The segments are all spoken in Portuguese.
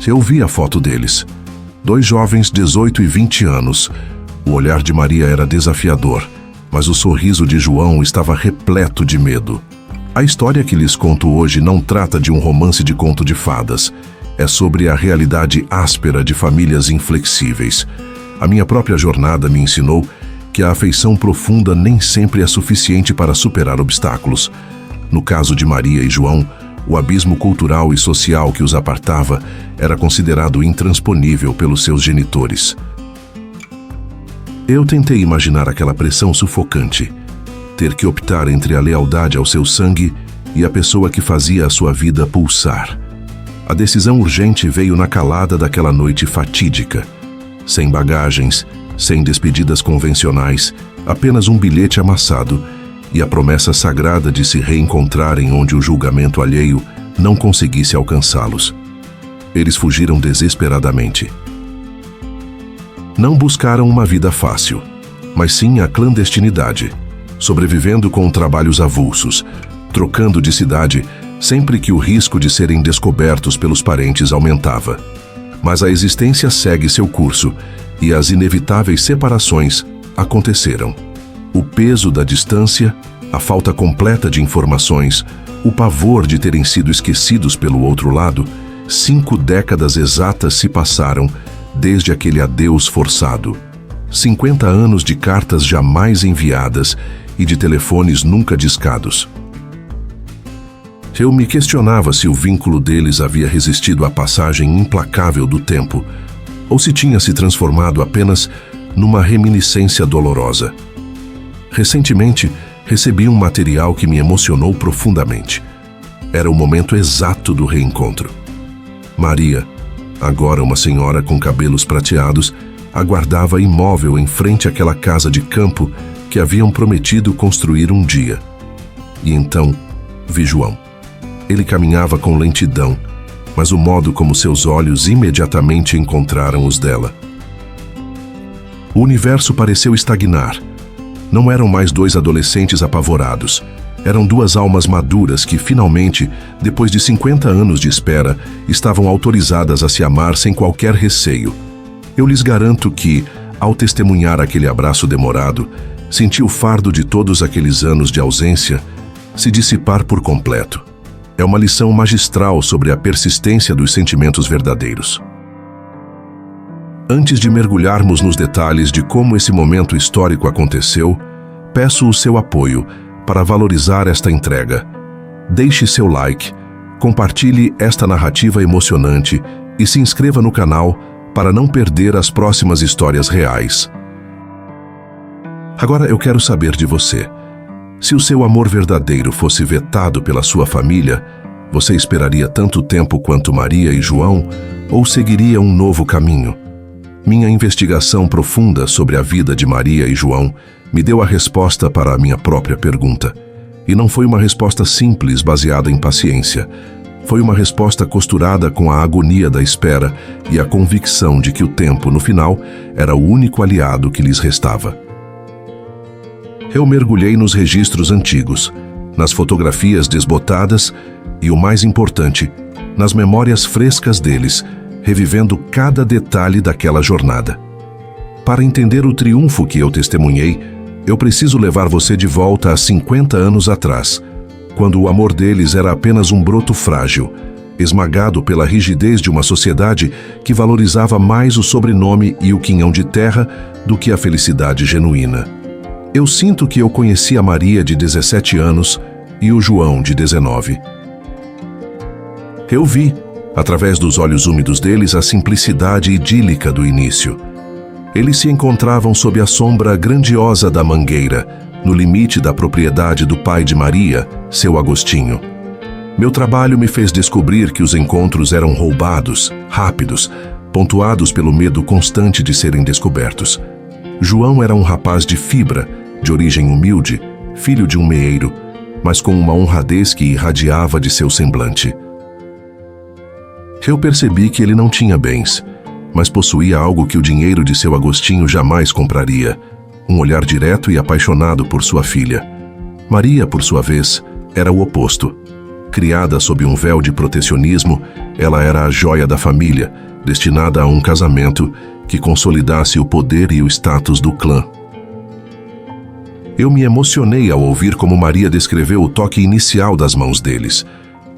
Eu vi a foto deles. 2 jovens, 18 e 20 anos. O olhar de Maria era desafiador, mas o sorriso de João estava repleto de medo. A história que lhes conto hoje não trata de um romance de conto de fadas. É sobre a realidade áspera de famílias inflexíveis. A minha própria jornada me ensinou que a afeição profunda nem sempre é suficiente para superar obstáculos. No caso de Maria e João, o abismo cultural e social que os apartava era considerado intransponível pelos seus genitores. Eu tentei imaginar aquela pressão sufocante, ter que optar entre a lealdade ao seu sangue e a pessoa que fazia a sua vida pulsar. A decisão urgente veio na calada daquela noite fatídica. Sem bagagens, sem despedidas convencionais, apenas um bilhete amassado e a promessa sagrada de se reencontrarem onde o julgamento alheio não conseguisse alcançá-los. Eles fugiram desesperadamente. Não buscaram uma vida fácil, mas sim a clandestinidade, sobrevivendo com trabalhos avulsos, trocando de cidade sempre que o risco de serem descobertos pelos parentes aumentava. Mas a existência segue seu curso e as inevitáveis separações aconteceram. O peso da distância, a falta completa de informações, o pavor de terem sido esquecidos pelo outro lado, 5 décadas exatas se passaram desde aquele adeus forçado. 50 anos de cartas jamais enviadas e de telefones nunca discados. Eu me questionava se o vínculo deles havia resistido à passagem implacável do tempo, ou se tinha se transformado apenas numa reminiscência dolorosa. Recentemente, recebi um material que me emocionou profundamente. Era o momento exato do reencontro. Maria, agora uma senhora com cabelos prateados, aguardava imóvel em frente àquela casa de campo que haviam prometido construir um dia. E então, vi João. Ele caminhava com lentidão, mas o modo como seus olhos imediatamente encontraram os dela. O universo pareceu estagnar. Não eram mais 2 adolescentes apavorados. Eram 2 almas maduras que, finalmente, depois de 50 anos de espera, estavam autorizadas a se amar sem qualquer receio. Eu lhes garanto que, ao testemunhar aquele abraço demorado, senti o fardo de todos aqueles anos de ausência se dissipar por completo. É uma lição magistral sobre a persistência dos sentimentos verdadeiros. Antes de mergulharmos nos detalhes de como esse momento histórico aconteceu, peço o seu apoio para valorizar esta entrega. Deixe seu like, compartilhe esta narrativa emocionante e se inscreva no canal para não perder as próximas histórias reais. Agora eu quero saber de você. Se o seu amor verdadeiro fosse vetado pela sua família, você esperaria tanto tempo quanto Maria e João ou seguiria um novo caminho? Minha investigação profunda sobre a vida de Maria e João me deu a resposta para a minha própria pergunta. E não foi uma resposta simples baseada em paciência. Foi uma resposta costurada com a agonia da espera e a convicção de que o tempo, no final, era o único aliado que lhes restava. Eu mergulhei nos registros antigos, nas fotografias desbotadas e, o mais importante, nas memórias frescas deles, revivendo cada detalhe daquela jornada. Para entender o triunfo que eu testemunhei, eu preciso levar você de volta a 50 anos atrás, quando o amor deles era apenas um broto frágil, esmagado pela rigidez de uma sociedade que valorizava mais o sobrenome e o quinhão de terra do que a felicidade genuína. Eu sinto que eu conheci a Maria de 17 anos e o João de 19. Eu vi, através dos olhos úmidos deles, a simplicidade idílica do início. Eles se encontravam sob a sombra grandiosa da mangueira, no limite da propriedade do pai de Maria, seu Agostinho. Meu trabalho me fez descobrir que os encontros eram roubados, rápidos, pontuados pelo medo constante de serem descobertos. João era um rapaz de fibra, de origem humilde, filho de um meeiro, mas com uma honradez que irradiava de seu semblante. Eu percebi que ele não tinha bens, mas possuía algo que o dinheiro de seu Agostinho jamais compraria: um olhar direto e apaixonado por sua filha. Maria, por sua vez, era o oposto. Criada sob um véu de protecionismo, Ela era a joia da família, destinada a um casamento que consolidasse o poder e o status do clã. Eu me emocionei ao ouvir como Maria descreveu o toque inicial das mãos deles.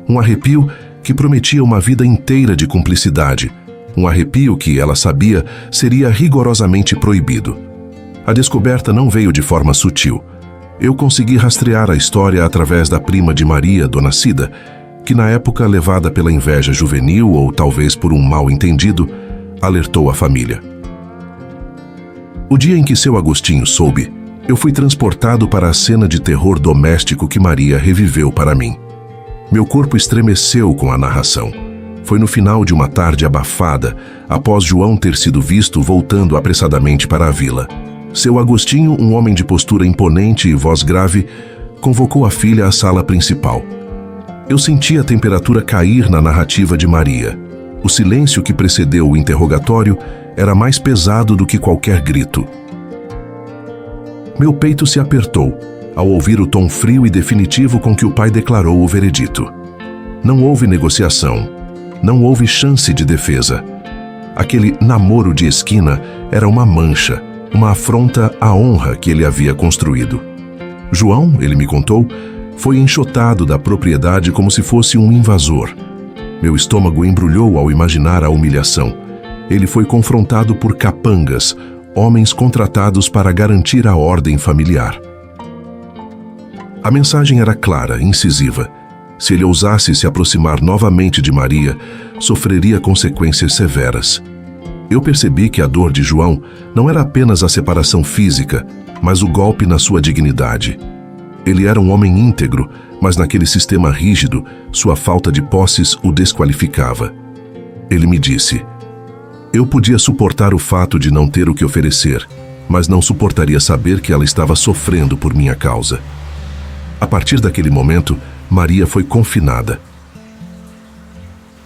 Um arrepio que prometia uma vida inteira de cumplicidade. Um arrepio que, ela sabia, seria rigorosamente proibido. A descoberta não veio de forma sutil. Eu consegui rastrear a história através da prima de Maria, Dona Cida, que na época, levada pela inveja juvenil ou talvez por um mal-entendido, alertou a família. O dia em que seu Agostinho soube, eu fui transportado para a cena de terror doméstico que Maria reviveu para mim. Meu corpo estremeceu com a narração. Foi no final de uma tarde abafada, após João ter sido visto voltando apressadamente para a vila. Seu Agostinho, um homem de postura imponente e voz grave, convocou a filha à sala principal. Eu senti a temperatura cair na narrativa de Maria. O silêncio que precedeu o interrogatório era mais pesado do que qualquer grito. Meu peito se apertou ao ouvir o tom frio e definitivo com que o pai declarou o veredito. Não houve negociação. Não houve chance de defesa. Aquele namoro de esquina era uma mancha, uma afronta à honra que ele havia construído. João, ele me contou, foi enxotado da propriedade como se fosse um invasor. Meu estômago embrulhou ao imaginar a humilhação. Ele foi confrontado por capangas, homens contratados para garantir a ordem familiar. A mensagem era clara, incisiva. Se ele ousasse se aproximar novamente de Maria, sofreria consequências severas. Eu percebi que a dor de João não era apenas a separação física, mas o golpe na sua dignidade. Ele era um homem íntegro, mas naquele sistema rígido, sua falta de posses o desqualificava. Ele me disse: eu podia suportar o fato de não ter o que oferecer, mas não suportaria saber que ela estava sofrendo por minha causa. A partir daquele momento, Maria foi confinada.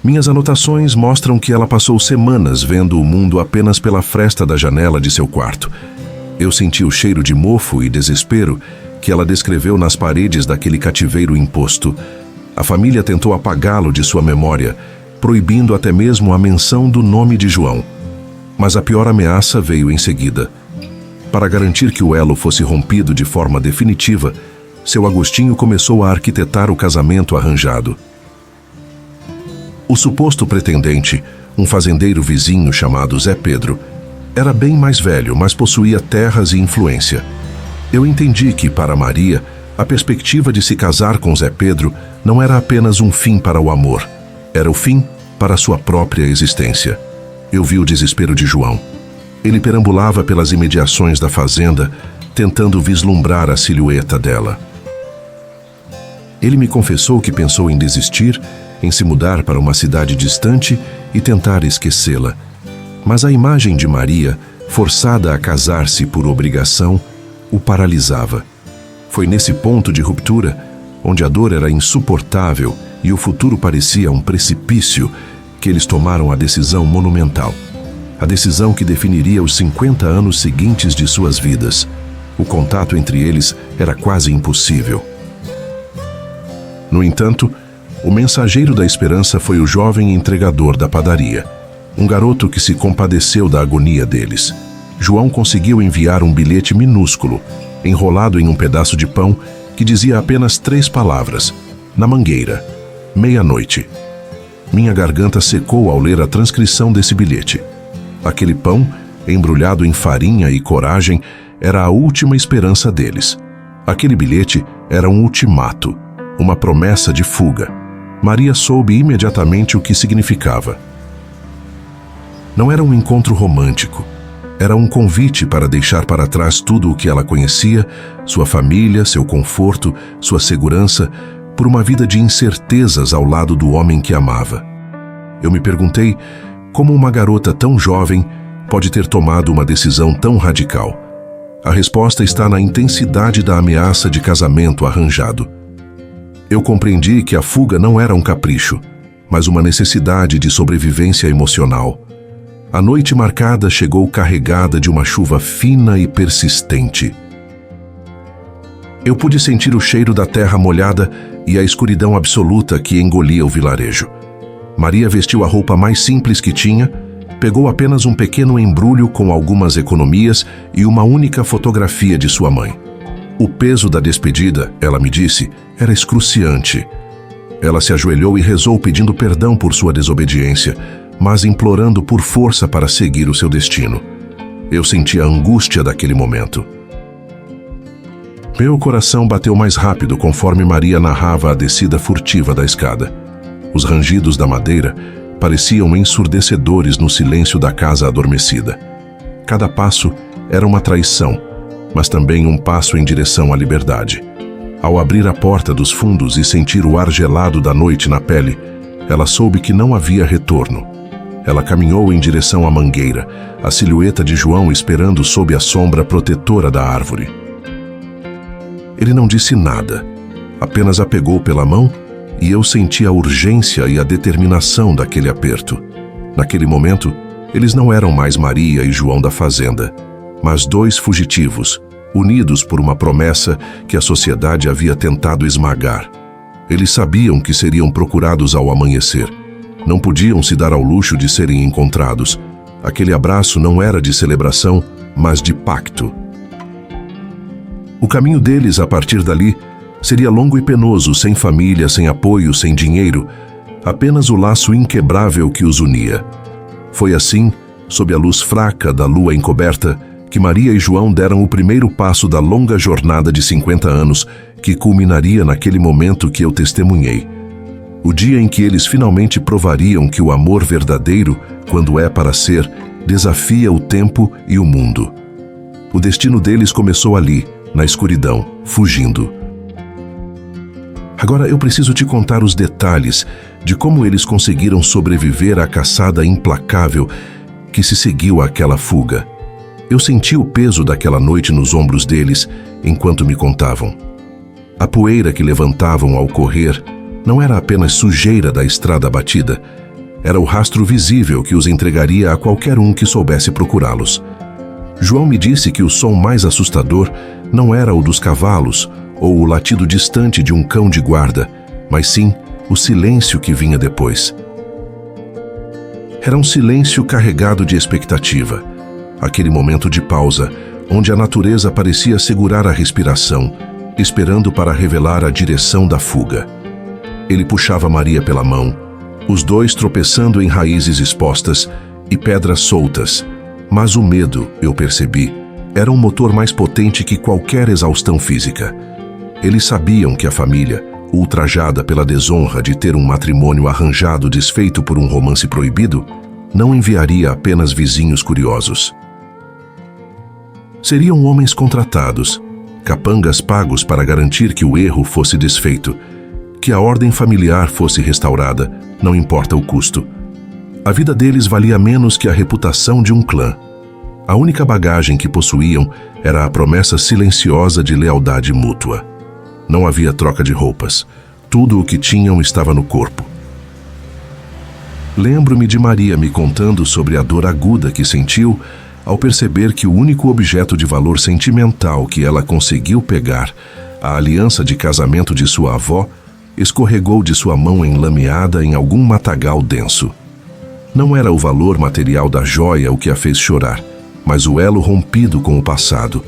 Minhas anotações mostram que ela passou semanas vendo o mundo apenas pela fresta da janela de seu quarto. Eu senti o cheiro de mofo e desespero que ela descreveu nas paredes daquele cativeiro imposto. A família tentou apagá-lo de sua memória, proibindo até mesmo a menção do nome de João. Mas a pior ameaça veio em seguida. Para garantir que o elo fosse rompido de forma definitiva, seu Agostinho começou a arquitetar o casamento arranjado. O suposto pretendente, um fazendeiro vizinho chamado Zé Pedro, era bem mais velho, mas possuía terras e influência. Eu entendi que, para Maria, a perspectiva de se casar com Zé Pedro não era apenas um fim para o amor, era o fim para sua própria existência. Eu vi o desespero de João. Ele perambulava pelas imediações da fazenda, tentando vislumbrar a silhueta dela. Ele me confessou que pensou em desistir, em se mudar para uma cidade distante e tentar esquecê-la. Mas a imagem de Maria, forçada a casar-se por obrigação, o paralisava. Foi nesse ponto de ruptura, onde a dor era insuportável e o futuro parecia um precipício, que eles tomaram a decisão monumental. A decisão que definiria os 50 anos seguintes de suas vidas. O contato entre eles era quase impossível. No entanto, o mensageiro da esperança foi o jovem entregador da padaria, um garoto que se compadeceu da agonia deles. João conseguiu enviar um bilhete minúsculo, enrolado em um pedaço de pão, que dizia apenas 3 palavras: na mangueira, meia-noite. Minha garganta secou ao ler a transcrição desse bilhete. Aquele pão, embrulhado em farinha e coragem, era a última esperança deles. Aquele bilhete era um ultimato, uma promessa de fuga. Maria soube imediatamente o que significava. Não era um encontro romântico. Era um convite para deixar para trás tudo o que ela conhecia, sua família, seu conforto, sua segurança, por uma vida de incertezas ao lado do homem que amava. Eu me perguntei como uma garota tão jovem pode ter tomado uma decisão tão radical. A resposta está na intensidade da ameaça de casamento arranjado. Eu compreendi que a fuga não era um capricho, mas uma necessidade de sobrevivência emocional. A noite marcada chegou carregada de uma chuva fina e persistente. Eu pude sentir o cheiro da terra molhada e a escuridão absoluta que engolia o vilarejo. Maria vestiu a roupa mais simples que tinha, pegou apenas um pequeno embrulho com algumas economias e uma única fotografia de sua mãe. O peso da despedida, ela me disse, era excruciante. Ela se ajoelhou e rezou pedindo perdão por sua desobediência, mas implorando por força para seguir o seu destino. Eu senti a angústia daquele momento. Meu coração bateu mais rápido conforme Maria narrava a descida furtiva da escada. Os rangidos da madeira pareciam ensurdecedores no silêncio da casa adormecida. Cada passo era uma traição, mas também um passo em direção à liberdade. Ao abrir a porta dos fundos e sentir o ar gelado da noite na pele, ela soube que não havia retorno. Ela caminhou em direção à mangueira, a silhueta de João esperando sob a sombra protetora da árvore. Ele não disse nada, apenas a pegou pela mão e eu senti a urgência e a determinação daquele aperto. Naquele momento, eles não eram mais Maria e João da fazenda, mas dois fugitivos, unidos por uma promessa que a sociedade havia tentado esmagar. Eles sabiam que seriam procurados ao amanhecer. Não podiam se dar ao luxo de serem encontrados. Aquele abraço não era de celebração, mas de pacto. O caminho deles, a partir dali, seria longo e penoso, sem família, sem apoio, sem dinheiro, apenas o laço inquebrável que os unia. Foi assim, sob a luz fraca da lua encoberta, que Maria e João deram o primeiro passo da longa jornada de 50 anos, que culminaria naquele momento que eu testemunhei. O dia em que eles finalmente provariam que o amor verdadeiro, quando é para ser, desafia o tempo e o mundo. O destino deles começou ali, na escuridão, fugindo. Agora eu preciso te contar os detalhes de como eles conseguiram sobreviver à caçada implacável que se seguiu àquela fuga. Eu senti o peso daquela noite nos ombros deles enquanto me contavam. A poeira que levantavam ao correr não era apenas sujeira da estrada batida, era o rastro visível que os entregaria a qualquer um que soubesse procurá-los. João me disse que o som mais assustador não era o dos cavalos ou o latido distante de um cão de guarda, mas sim o silêncio que vinha depois. Era um silêncio carregado de expectativa, aquele momento de pausa, onde a natureza parecia segurar a respiração, esperando para revelar a direção da fuga. Ele puxava Maria pela mão, os dois tropeçando em raízes expostas e pedras soltas, mas o medo, eu percebi, era um motor mais potente que qualquer exaustão física. Eles sabiam que a família, ultrajada pela desonra de ter um matrimônio arranjado desfeito por um romance proibido, não enviaria apenas vizinhos curiosos. Seriam homens contratados, capangas pagos para garantir que o erro fosse desfeito, que a ordem familiar fosse restaurada, não importa o custo. A vida deles valia menos que a reputação de um clã. A única bagagem que possuíam era a promessa silenciosa de lealdade mútua. Não havia troca de roupas. Tudo o que tinham estava no corpo. Lembro-me de Maria me contando sobre a dor aguda que sentiu ao perceber que o único objeto de valor sentimental que ela conseguiu pegar, a aliança de casamento de sua avó, escorregou de sua mão enlameada em algum matagal denso. Não era o valor material da joia o que a fez chorar, mas o elo rompido com o passado,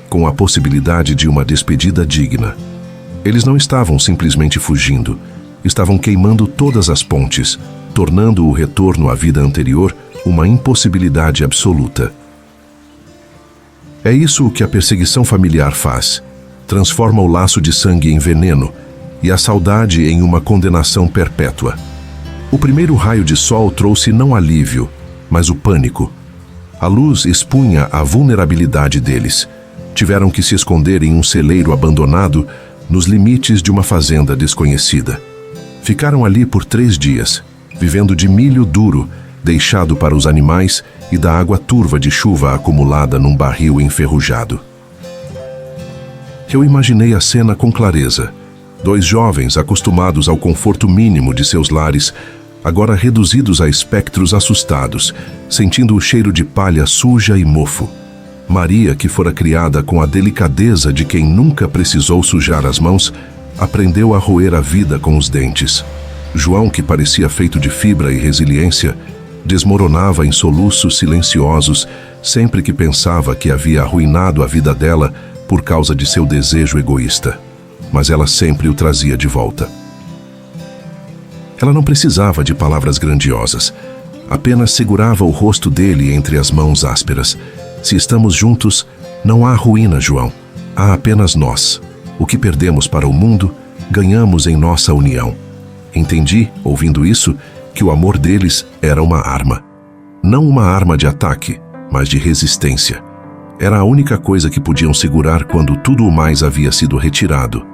com a possibilidade de uma despedida digna. Eles não estavam simplesmente fugindo, estavam queimando todas as pontes, tornando o retorno à vida anterior uma impossibilidade absoluta. É isso que a perseguição familiar faz. Transforma o laço de sangue em veneno e a saudade em uma condenação perpétua. O primeiro raio de sol trouxe não alívio, mas o pânico. A luz expunha a vulnerabilidade deles. Tiveram que se esconder em um celeiro abandonado nos limites de uma fazenda desconhecida. Ficaram ali por 3 dias, vivendo de milho duro, deixado para os animais, e da água turva de chuva acumulada num barril enferrujado. Eu imaginei a cena com clareza. 2 jovens acostumados ao conforto mínimo de seus lares, agora reduzidos a espectros assustados, sentindo o cheiro de palha suja e mofo. Maria, que fora criada com a delicadeza de quem nunca precisou sujar as mãos, aprendeu a roer a vida com os dentes. João, que parecia feito de fibra e resiliência, desmoronava em soluços silenciosos sempre que pensava que havia arruinado a vida dela por causa de seu desejo egoísta. Mas ela sempre o trazia de volta. Ela não precisava de palavras grandiosas. Apenas segurava o rosto dele entre as mãos ásperas. Se estamos juntos, não há ruína, João. Há apenas nós. O que perdemos para o mundo, ganhamos em nossa união. Entendi, ouvindo isso, que o amor deles era uma arma. Não uma arma de ataque, mas de resistência. Era a única coisa que podiam segurar quando tudo o mais havia sido retirado.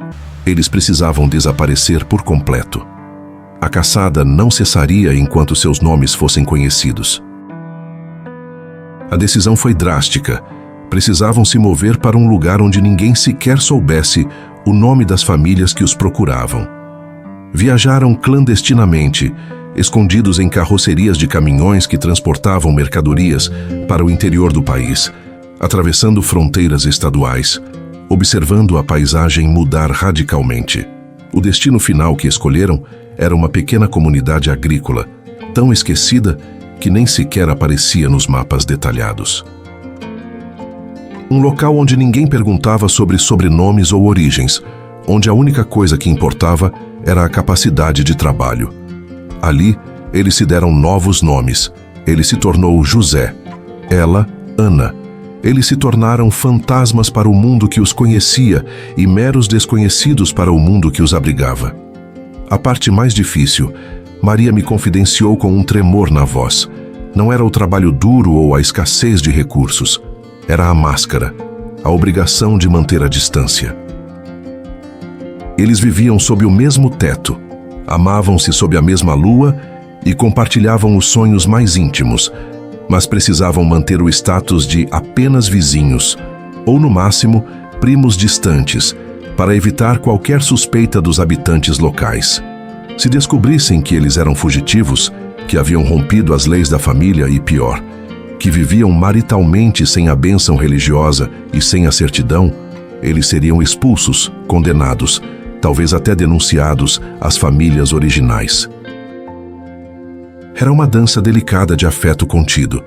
Eles precisavam desaparecer por completo. A caçada não cessaria enquanto seus nomes fossem conhecidos. A decisão foi drástica. Precisavam se mover para um lugar onde ninguém sequer soubesse o nome das famílias que os procuravam. Viajaram clandestinamente, escondidos em carrocerias de caminhões que transportavam mercadorias para o interior do país, atravessando fronteiras estaduais, observando a paisagem mudar radicalmente. O destino final que escolheram era uma pequena comunidade agrícola, tão esquecida que nem sequer aparecia nos mapas detalhados. Um local onde ninguém perguntava sobre sobrenomes ou origens, onde a única coisa que importava era a capacidade de trabalho. Ali, eles se deram novos nomes. Ele se tornou José, ela, Ana. Eles se tornaram fantasmas para o mundo que os conhecia e meros desconhecidos para o mundo que os abrigava. A parte mais difícil, Maria me confidenciou com um tremor na voz. Não era o trabalho duro ou a escassez de recursos. Era a máscara, a obrigação de manter a distância. Eles viviam sob o mesmo teto, amavam-se sob a mesma lua e compartilhavam os sonhos mais íntimos, mas precisavam manter o status de apenas vizinhos, ou no máximo, primos distantes, para evitar qualquer suspeita dos habitantes locais. Se descobrissem que eles eram fugitivos, que haviam rompido as leis da família e pior, que viviam maritalmente sem a bênção religiosa e sem a certidão, eles seriam expulsos, condenados, talvez até denunciados às famílias originais. Era uma dança delicada de afeto contido.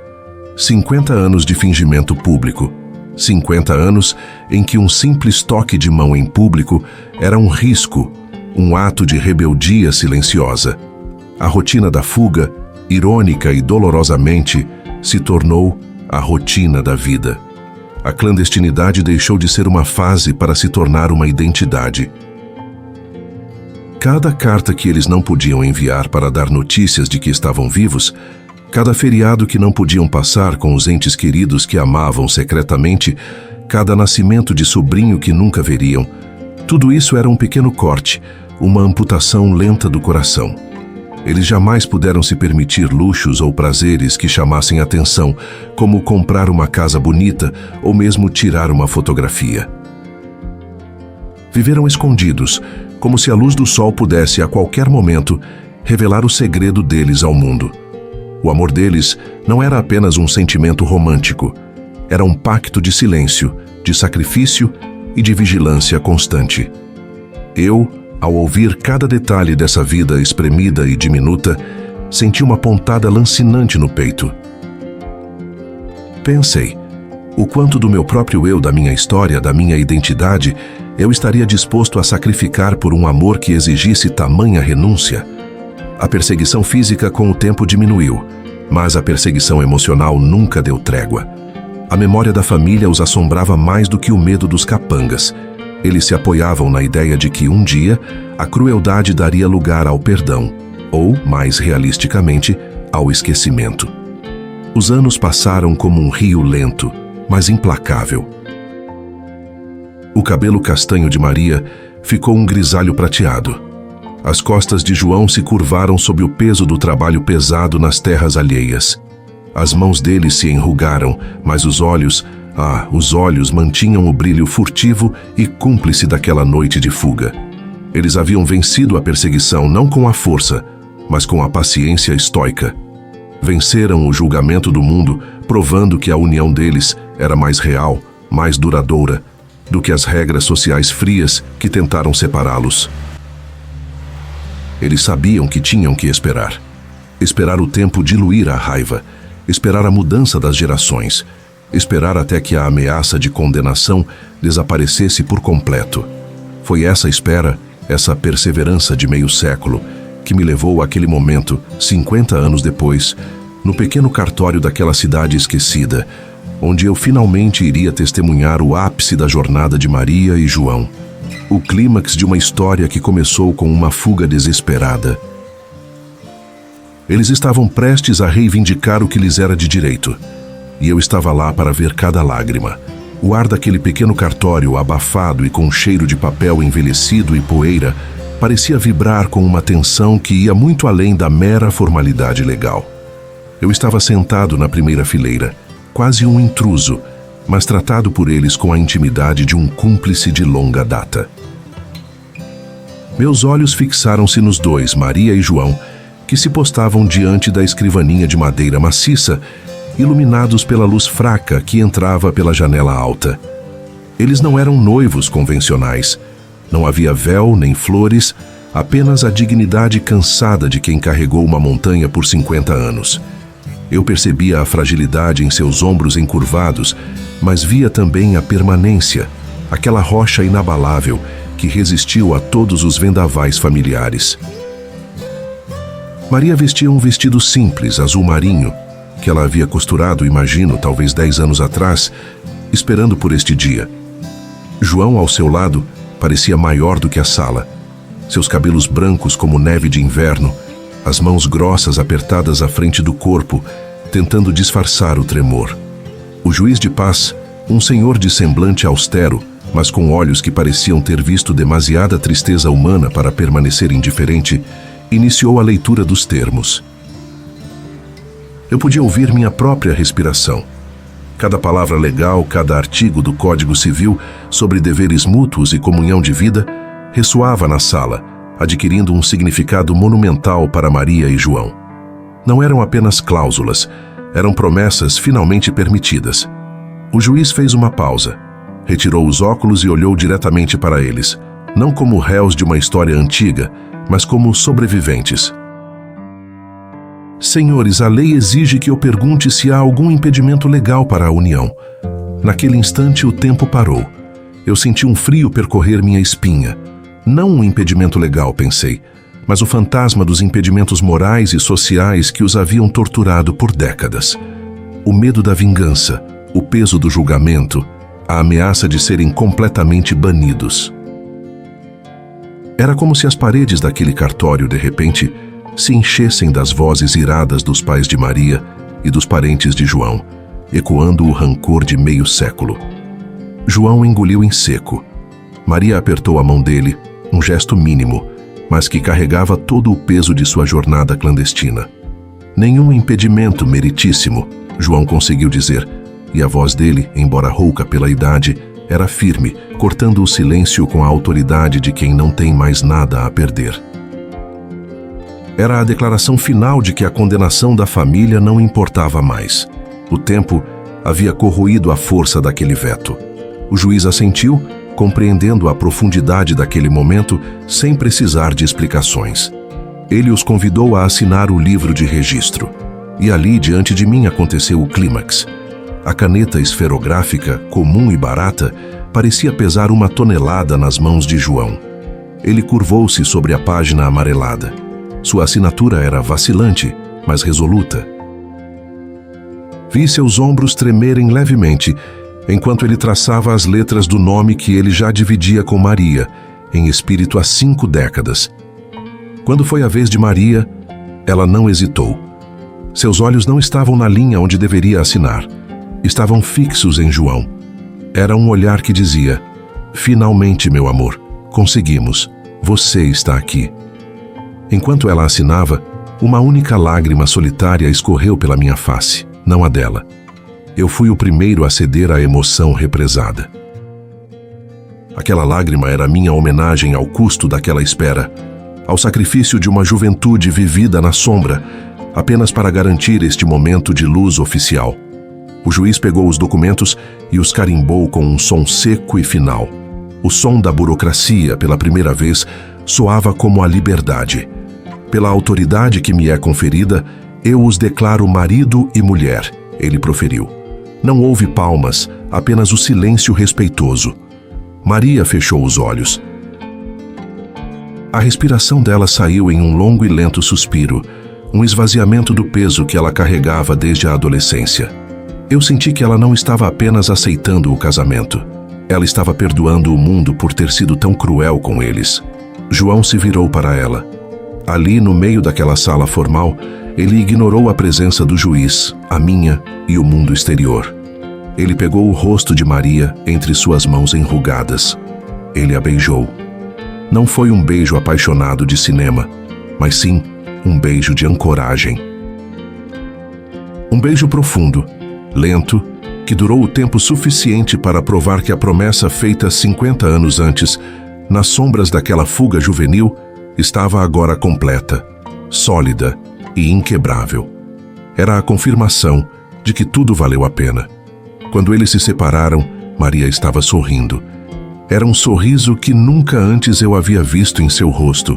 50 anos de fingimento público. 50 anos em que um simples toque de mão em público era um risco, um ato de rebeldia silenciosa. A rotina da fuga, irônica e dolorosamente, se tornou a rotina da vida. A clandestinidade deixou de ser uma fase para se tornar uma identidade. Cada carta que eles não podiam enviar para dar notícias de que estavam vivos, cada feriado que não podiam passar com os entes queridos que amavam secretamente, cada nascimento de sobrinho que nunca veriam, tudo isso era um pequeno corte, uma amputação lenta do coração. Eles jamais puderam se permitir luxos ou prazeres que chamassem atenção, como comprar uma casa bonita ou mesmo tirar uma fotografia. Viveram escondidos, como se a luz do sol pudesse, a qualquer momento, revelar o segredo deles ao mundo. O amor deles não era apenas um sentimento romântico, era um pacto de silêncio, de sacrifício e de vigilância constante. Eu, ao ouvir cada detalhe dessa vida espremida e diminuta, senti uma pontada lancinante no peito. Pensei, o quanto do meu próprio eu, da minha história, da minha identidade, eu estaria disposto a sacrificar por um amor que exigisse tamanha renúncia? A perseguição física com o tempo diminuiu, mas a perseguição emocional nunca deu trégua. A memória da família os assombrava mais do que o medo dos capangas. Eles se apoiavam na ideia de que um dia a crueldade daria lugar ao perdão, ou, mais realisticamente, ao esquecimento. Os anos passaram como um rio lento, mas implacável. O cabelo castanho de Maria ficou um grisalho prateado. As costas de João se curvaram sob o peso do trabalho pesado nas terras alheias. As mãos dele se enrugaram, mas os olhos mantinham o brilho furtivo e cúmplice daquela noite de fuga. Eles haviam vencido a perseguição não com a força, mas com a paciência estoica. Venceram o julgamento do mundo, provando que a união deles era mais real, mais duradoura, do que as regras sociais frias que tentaram separá-los. Eles sabiam que tinham que esperar. Esperar o tempo diluir a raiva, esperar a mudança das gerações, esperar até que a ameaça de condenação desaparecesse por completo. Foi essa espera, essa perseverança de meio século, que me levou àquele momento, 50 anos depois, no pequeno cartório daquela cidade esquecida, onde eu finalmente iria testemunhar o ápice da jornada de Maria e João. O clímax de uma história que começou com uma fuga desesperada. Eles estavam prestes a reivindicar o que lhes era de direito, e eu estava lá para ver cada lágrima. O ar daquele pequeno cartório, abafado e com cheiro de papel envelhecido e poeira, parecia vibrar com uma tensão que ia muito além da mera formalidade legal. Eu estava sentado na primeira fileira, quase um intruso, mas tratado por eles com a intimidade de um cúmplice de longa data. Meus olhos fixaram-se nos dois, Maria e João, que se postavam diante da escrivaninha de madeira maciça, iluminados pela luz fraca que entrava pela janela alta. Eles não eram noivos convencionais. Não havia véu nem flores, apenas a dignidade cansada de quem carregou uma montanha por 50 anos. Eu percebia a fragilidade em seus ombros encurvados, mas via também a permanência, aquela rocha inabalável que resistiu a todos os vendavais familiares. Maria vestia um vestido simples, azul marinho, que ela havia costurado, imagino, talvez 10 anos atrás, esperando por este dia. João, ao seu lado, parecia maior do que a sala. Seus cabelos brancos como neve de inverno, as mãos grossas apertadas à frente do corpo, tentando disfarçar o tremor. O juiz de paz, um senhor de semblante austero, mas com olhos que pareciam ter visto demasiada tristeza humana para permanecer indiferente, iniciou a leitura dos termos. Eu podia ouvir minha própria respiração. Cada palavra legal, cada artigo do Código Civil sobre deveres mútuos e comunhão de vida ressoava na sala, adquirindo um significado monumental para Maria e João. Não eram apenas cláusulas, eram promessas finalmente permitidas. O juiz fez uma pausa, retirou os óculos e olhou diretamente para eles, não como réus de uma história antiga, mas como sobreviventes. Senhores, a lei exige que eu pergunte se há algum impedimento legal para a união. Naquele instante, o tempo parou. Eu senti um frio percorrer minha espinha. Não um impedimento legal, pensei, mas o fantasma dos impedimentos morais e sociais que os haviam torturado por décadas. O medo da vingança, o peso do julgamento, a ameaça de serem completamente banidos. Era como se as paredes daquele cartório, de repente, se enchessem das vozes iradas dos pais de Maria e dos parentes de João, ecoando o rancor de meio século. João engoliu em seco. Maria apertou a mão dele, um gesto mínimo, mas que carregava todo o peso de sua jornada clandestina. Nenhum impedimento meritíssimo, João conseguiu dizer, e a voz dele, embora rouca pela idade, era firme, cortando o silêncio com a autoridade de quem não tem mais nada a perder. Era a declaração final de que a condenação da família não importava mais. O tempo havia corroído a força daquele veto. O juiz assentiu, compreendendo a profundidade daquele momento sem precisar de explicações. Ele os convidou a assinar o livro de registro. E ali, diante de mim, aconteceu o clímax. A caneta esferográfica, comum e barata, parecia pesar 1 tonelada nas mãos de João. Ele curvou-se sobre a página amarelada. Sua assinatura era vacilante, mas resoluta. Vi seus ombros tremerem levemente, enquanto ele traçava as letras do nome que ele já dividia com Maria, em espírito há 5 décadas. Quando foi a vez de Maria, ela não hesitou. Seus olhos não estavam na linha onde deveria assinar. Estavam fixos em João. Era um olhar que dizia: "Finalmente, meu amor, conseguimos. Você está aqui." Enquanto ela assinava, uma única lágrima solitária escorreu pela minha face, não a dela. Eu fui o primeiro a ceder à emoção represada. Aquela lágrima era minha homenagem ao custo daquela espera, ao sacrifício de uma juventude vivida na sombra, apenas para garantir este momento de luz oficial. O juiz pegou os documentos e os carimbou com um som seco e final. O som da burocracia, pela primeira vez, soava como a liberdade, Pela autoridade que me é conferida, eu os declaro marido e mulher, ele proferiu. Não houve palmas, apenas o silêncio respeitoso. Maria fechou os olhos. A respiração dela saiu em um longo e lento suspiro, um esvaziamento do peso que ela carregava desde a adolescência. Eu senti que ela não estava apenas aceitando o casamento. Ela estava perdoando o mundo por ter sido tão cruel com eles. João se virou para ela. Ali, no meio daquela sala formal, ele ignorou a presença do juiz, a minha e o mundo exterior. Ele pegou o rosto de Maria entre suas mãos enrugadas. Ele a beijou. Não foi um beijo apaixonado de cinema, mas sim um beijo de ancoragem. Um beijo profundo, lento, que durou o tempo suficiente para provar que a promessa feita 50 anos antes, nas sombras daquela fuga juvenil, estava agora completa, sólida e inquebrável. Era a confirmação de que tudo valeu a pena. Quando eles se separaram, Maria estava sorrindo. Era um sorriso que nunca antes eu havia visto em seu rosto,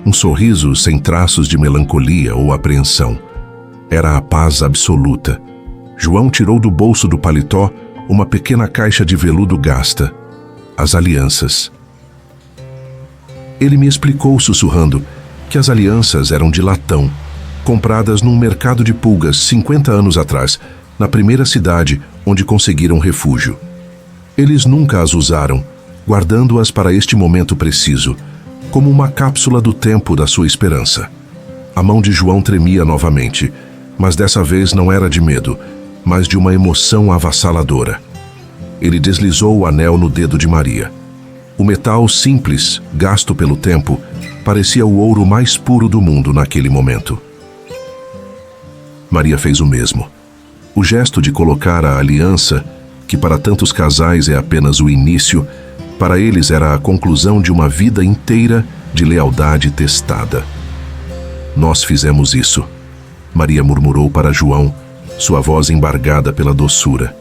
um sorriso sem traços de melancolia ou apreensão. Era a paz absoluta. João tirou do bolso do paletó uma pequena caixa de veludo gasta. As alianças. Ele me explicou, sussurrando, que as alianças eram de latão, compradas num mercado de pulgas 50 anos atrás, na primeira cidade onde conseguiram refúgio. Eles nunca as usaram, guardando-as para este momento preciso, como uma cápsula do tempo da sua esperança. A mão de João tremia novamente, mas dessa vez não era de medo, mas de uma emoção avassaladora. Ele deslizou o anel no dedo de Maria. O metal simples, gasto pelo tempo, parecia o ouro mais puro do mundo naquele momento. Maria fez o mesmo. O gesto de colocar a aliança, que para tantos casais é apenas o início, para eles era a conclusão de uma vida inteira de lealdade testada. Nós fizemos isso, Maria murmurou para João, sua voz embargada pela doçura.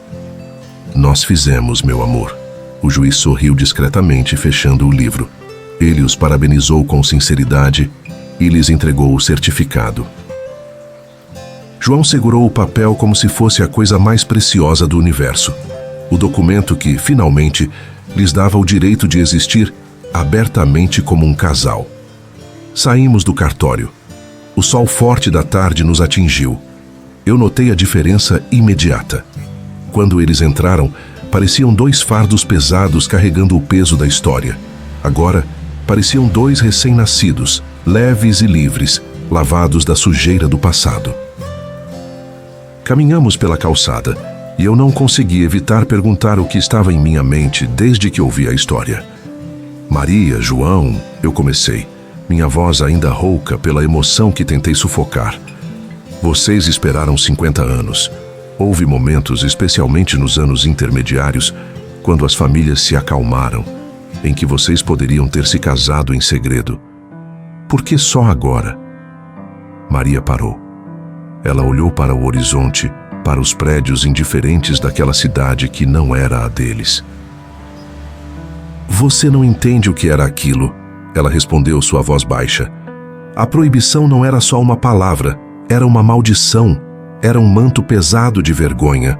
Nós fizemos, meu amor. O juiz sorriu discretamente, fechando o livro. Ele os parabenizou com sinceridade e lhes entregou o certificado. João segurou o papel como se fosse a coisa mais preciosa do universo. O documento que, finalmente, lhes dava o direito de existir abertamente como um casal. Saímos do cartório. O sol forte da tarde nos atingiu. Eu notei a diferença imediata. Quando eles entraram, pareciam 2 fardos pesados carregando o peso da história. Agora, pareciam 2 recém-nascidos, leves e livres, lavados da sujeira do passado. Caminhamos pela calçada, e eu não consegui evitar perguntar o que estava em minha mente desde que ouvi a história. Maria, João, eu comecei, minha voz ainda rouca pela emoção que tentei sufocar. Vocês esperaram 50 anos. Houve momentos, especialmente nos anos intermediários, quando as famílias se acalmaram, em que vocês poderiam ter se casado em segredo. Por que só agora? Maria parou. Ela olhou para o horizonte, para os prédios indiferentes daquela cidade que não era a deles. Você não entende o que era aquilo, ela respondeu, sua voz baixa. A proibição não era só uma palavra, era uma maldição, era um manto pesado de vergonha.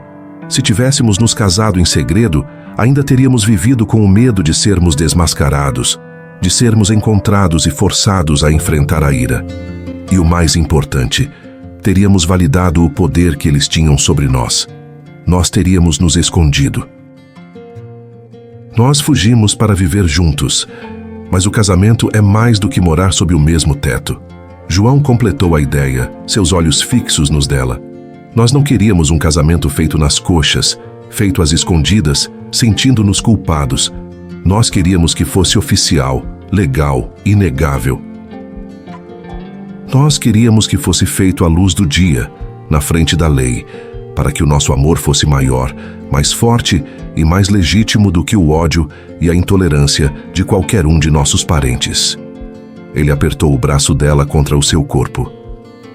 Se tivéssemos nos casado em segredo, ainda teríamos vivido com o medo de sermos desmascarados, de sermos encontrados e forçados a enfrentar a ira. E o mais importante, teríamos validado o poder que eles tinham sobre nós. Nós teríamos nos escondido. Nós fugimos para viver juntos, mas o casamento é mais do que morar sob o mesmo teto. João completou a ideia, seus olhos fixos nos dela. Nós não queríamos um casamento feito nas coxas, feito às escondidas, sentindo-nos culpados. Nós queríamos que fosse oficial, legal, inegável. Nós queríamos que fosse feito à luz do dia, na frente da lei, para que o nosso amor fosse maior, mais forte e mais legítimo do que o ódio e a intolerância de qualquer um de nossos parentes. Ele apertou o braço dela contra o seu corpo.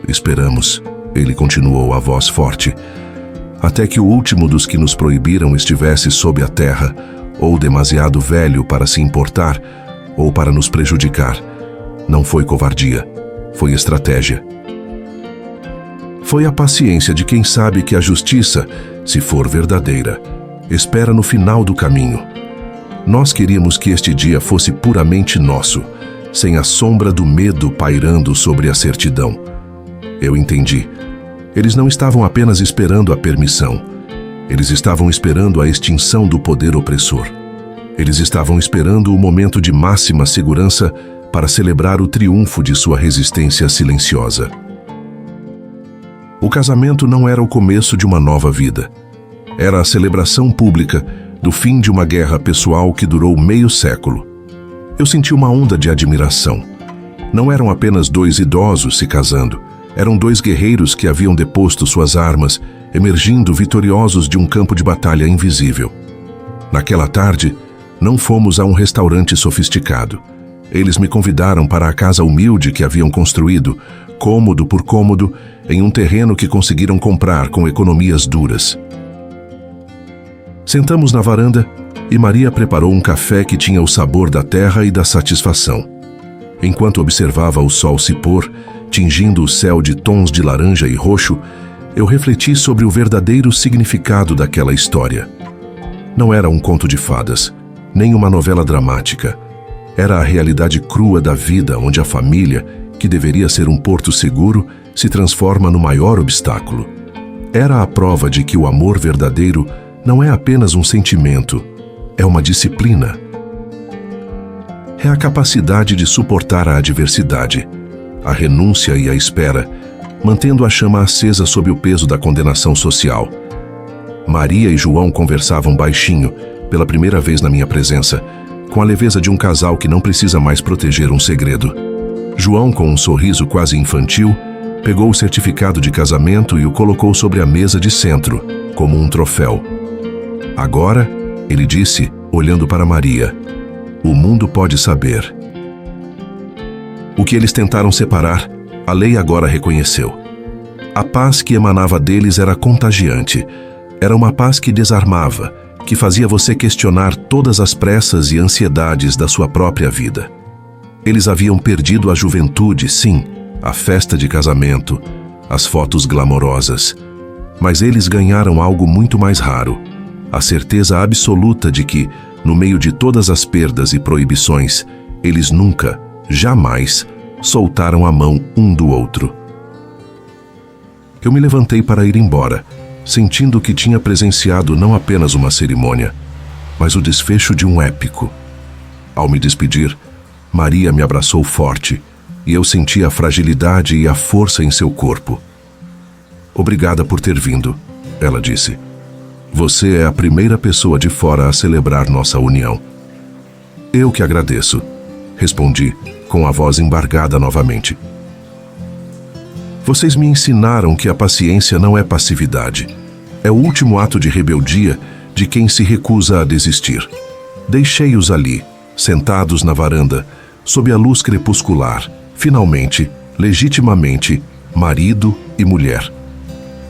Esperamos, ele continuou, a voz forte, até que o último dos que nos proibiram estivesse sob a terra, ou demasiado velho para se importar, ou para nos prejudicar. Não foi covardia. foi estratégia. Foi a paciência de quem sabe que a justiça, se for verdadeira, espera no final do caminho. Nós queríamos que este dia fosse puramente nosso, sem a sombra do medo pairando sobre a certidão. Eu entendi. Eles não estavam apenas esperando a permissão. Eles estavam esperando a extinção do poder opressor. Eles estavam esperando o momento de máxima segurança para celebrar o triunfo de sua resistência silenciosa. O casamento não era o começo de uma nova vida. Era a celebração pública do fim de uma guerra pessoal que durou meio século. Eu senti uma onda de admiração. Não eram apenas dois idosos se casando. Eram dois guerreiros que haviam deposto suas armas, emergindo vitoriosos de um campo de batalha invisível. Naquela tarde, não fomos a um restaurante sofisticado. Eles me convidaram para a casa humilde que haviam construído, cômodo por cômodo, em um terreno que conseguiram comprar com economias duras. Sentamos na varanda e Maria preparou um café que tinha o sabor da terra e da satisfação. Enquanto observava o sol se pôr, tingindo o céu de tons de laranja e roxo, eu refleti sobre o verdadeiro significado daquela história. Não era um conto de fadas, nem uma novela dramática. Era a realidade crua da vida onde a família, que deveria ser um porto seguro, se transforma no maior obstáculo. Era a prova de que o amor verdadeiro não é apenas um sentimento, é uma disciplina. É a capacidade de suportar a adversidade, a renúncia e a espera, mantendo a chama acesa sob o peso da condenação social. Maria e João conversavam baixinho, pela primeira vez na minha presença, com a leveza de um casal que não precisa mais proteger um segredo. João, com um sorriso quase infantil, pegou o certificado de casamento e o colocou sobre a mesa de centro, como um troféu. Agora, ele disse, olhando para Maria, o mundo pode saber. O que eles tentaram separar, a lei agora reconheceu. A paz que emanava deles era contagiante. Era uma paz que desarmava, que fazia você questionar todas as pressas e ansiedades da sua própria vida. Eles haviam perdido a juventude, sim, a festa de casamento, as fotos glamorosas. Mas eles ganharam algo muito mais raro, a certeza absoluta de que, no meio de todas as perdas e proibições, eles nunca, jamais, soltaram a mão um do outro. Eu me levantei para ir embora, sentindo que tinha presenciado não apenas uma cerimônia, mas o desfecho de um épico. Ao me despedir, Maria me abraçou forte, e eu senti a fragilidade e a força em seu corpo. Obrigada por ter vindo, ela disse. Você é a primeira pessoa de fora a celebrar nossa união. Eu que agradeço, respondi, com a voz embargada novamente. Vocês me ensinaram que a paciência não é passividade. É o último ato de rebeldia de quem se recusa a desistir. Deixei-os ali, sentados na varanda, sob a luz crepuscular, finalmente, legitimamente, marido e mulher.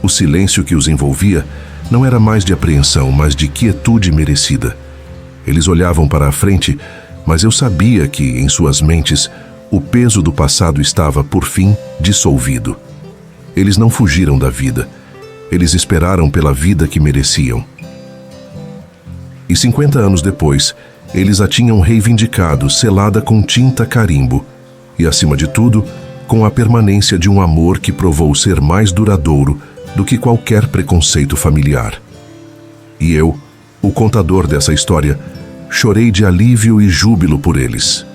O silêncio que os envolvia não era mais de apreensão, mas de quietude merecida. Eles olhavam para a frente, mas eu sabia que, em suas mentes, o peso do passado estava, por fim, dissolvido. Eles não fugiram da vida. Eles esperaram pela vida que mereciam. E 50 anos depois, eles a tinham reivindicado, selada com tinta carimbo. E, acima de tudo, com a permanência de um amor que provou ser mais duradouro do que qualquer preconceito familiar. E eu, o contador dessa história, chorei de alívio e júbilo por eles.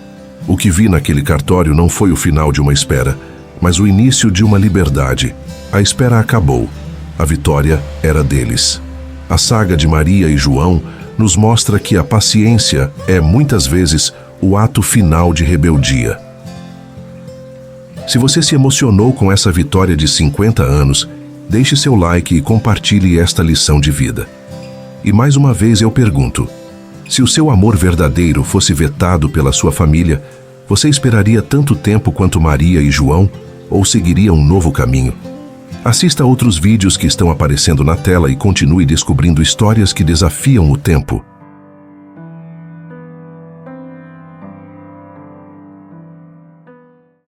O que vi naquele cartório não foi o final de uma espera, mas o início de uma liberdade. A espera acabou. A vitória era deles. A saga de Maria e João nos mostra que a paciência é, muitas vezes, o ato final de rebeldia. Se você se emocionou com essa vitória de 50 anos, deixe seu like e compartilhe esta lição de vida. E mais uma vez eu pergunto, se o seu amor verdadeiro fosse vetado pela sua família, você esperaria tanto tempo quanto Maria e João, ou seguiria um novo caminho? Assista a outros vídeos que estão aparecendo na tela e continue descobrindo histórias que desafiam o tempo.